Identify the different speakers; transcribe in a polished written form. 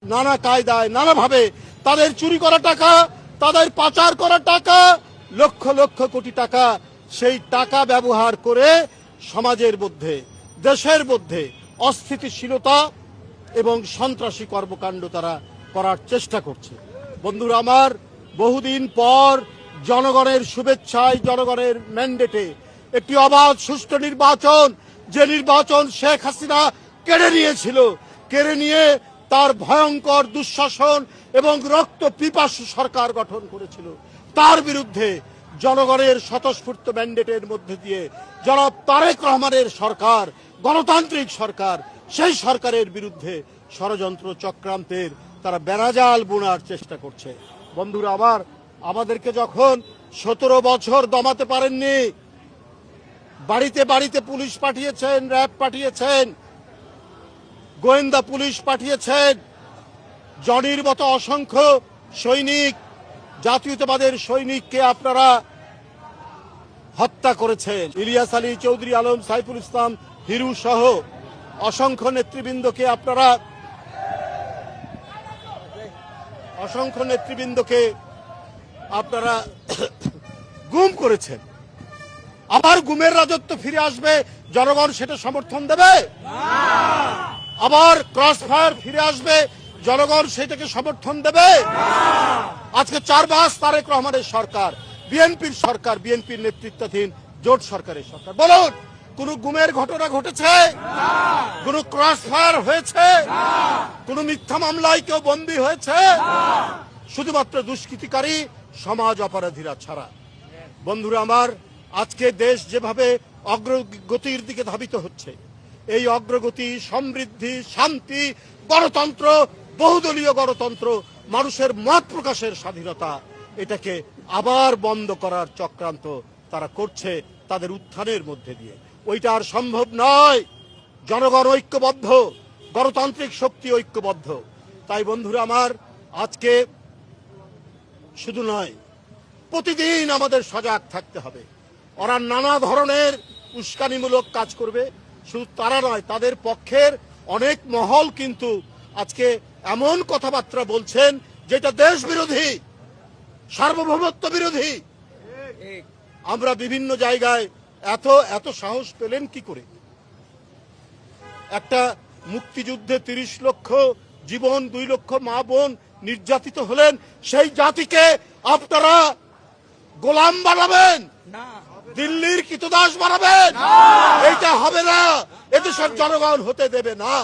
Speaker 1: নানা কায়দায় নানাভাবে তাদের চুরি করা টাকা, তাদের পাচার করা টাকা, লক্ষ লক্ষ কোটি টাকা, সেই টাকা ব্যবহার করে সমাজের মধ্যে, দেশের মধ্যে অস্থিতিশীলতা এবং সন্ত্রাসী কর্মকাণ্ড তারা করার চেষ্টা করছে। বন্ধুরা আমার, বহুদিন পর জনগণের শুভেচ্ছায়, জনগণের ম্যান্ডেটে একটি অবাধ সুষ্ঠু নির্বাচন, যে নির্বাচন শেখ হাসিনা কেড়ে নিয়েছিল, কেড়ে নিয়ে তার ভয়ঙ্কর দুঃশাসন এবং রক্ত পিপাসু সরকার গঠন করেছিল, তার বিরুদ্ধে জনগণের স্বতঃস্ফূর্ত ম্যান্ডেটের মধ্যে দিয়ে জনাব তারেক রহমানের সরকার, গণতান্ত্রিক সরকার, সেই সরকারের বিরুদ্ধে ষড়যন্ত্র চক্রান্তের তারা বেড়াজাল বোনার চেষ্টা করছে। বন্ধুরা আমার, আমাদেরকে যখন 17 বছর দমাতে পারেননি, বাড়িতে বাড়িতে পুলিশ পাঠিয়েছেন, র্যাব পাঠিয়েছেন, গোয়েন্দা পুলিশ পাঠিয়েছেন, জনির মতো অসংখ্য সৈনিক, জাতীয়তাবাদের সৈনিককে আপনারা হত্যা করেছেন। ইলিয়াস আলী, চৌধুরী আলম, সাইফুল ইসলাম, হিরু সহ অসংখ্য নেতৃবৃন্দকে আপনারা গুম করেছেন। আবার গুমের রাজত্ব ফিরে আসবে, জনগণ সেটা সমর্থন দেবে? আবার ক্রস ফায়ার ফিরে আসবে, জনগণ সেটাকে সমর্থন দেবে? আজকে 4 মাস তারেক রহমানের সরকার, বিএনপির সরকার, বিএনপির নেতৃত্বাধীন জোট সরকারের সরকার, বলুন কোন গুমের ঘটনা ঘটেছে? কোন ক্রস ফায়ার হয়েছে? কোন মিথ্যা মামলায় কেউ বন্দী হয়েছে? শুধুমাত্র দুষ্কৃতিকারী সমাজ অপরাধীরা ছাড়া। বন্ধুরা আমার, আজকে দেশ যেভাবে অগ্রগতির দিকে ধাবিত হচ্ছে, এই অগ্রগতি, সমৃদ্ধি, শান্তি, গণতন্ত্র, বহুদলীয় গণতন্ত্র, মানুষের মত প্রকাশের স্বাধীনতা, এটাকে আবার বন্ধ করার চক্রান্ত তারা করছে তাদের উত্থানের মধ্যে দিয়ে। ওইটা আর সম্ভব নয়। জনগণ ঐক্যবদ্ধ, গণতান্ত্রিক শক্তি ঐক্যবদ্ধ। তাই বন্ধুরা আমার, আজকে শুধু নয়, প্রতিদিন আমাদের সজাগ থাকতে হবে। ওরা নানা ধরনের উস্কানিমূলক কাজ করবে, শুধু তারা নয়, তাদের পক্ষের অনেক মহল কিন্তু আজকে এমন কথাবার্তা বলছেন যেটা দেশ বিরোধী, সার্বভৌমত্ব বিরোধী। আমরা বিভিন্ন জায়গায় এত সাহস পেলেন কি করে? একটা মুক্তিযুদ্ধে 30 লক্ষ জীবন, 2 লক্ষ মা বোন নির্যাতিত হলেন, সেই জাতিকে আপনারা গোলাম বানাবেন, দিল্লির কৃতদাস বানাবেন? এইটা হবে না, এদেশের জনগণ হতে দেবে না।